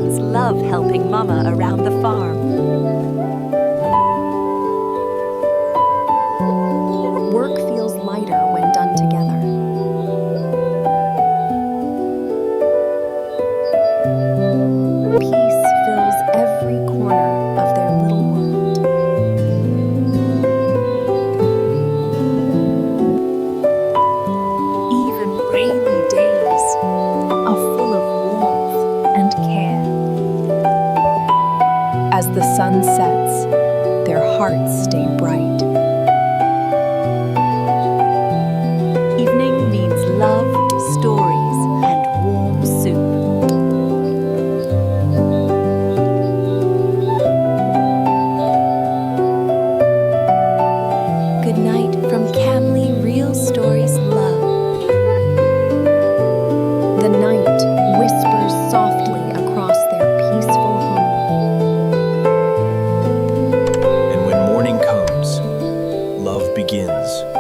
ones love helping Mama around the farm. Work feels lighter when done together. Peace fills every corner of their little world. Even rainy days Are full of warmth and care. As the sun sets, their hearts stay bright. Evening means love, stories, and warm soup. Good night from CatFamily Real Stories Love. The night whispers softly across their peaceful home. And when morning comes, love begins.